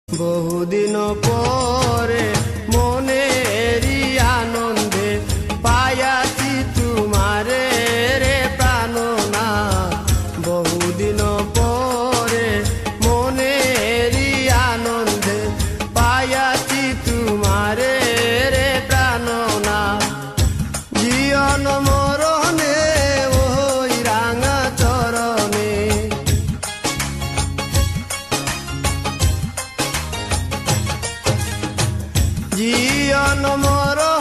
বহুদিন পরে মনেরই আনন্দে পায়াছি তোমারে রে প্রাণনা। বহুদিন পরে মনেরই আনন্দে পায়াছি তোমারে রে প্রাণনা। জীবন মরণে ওই রাঙা চরণে, জীবন মরণে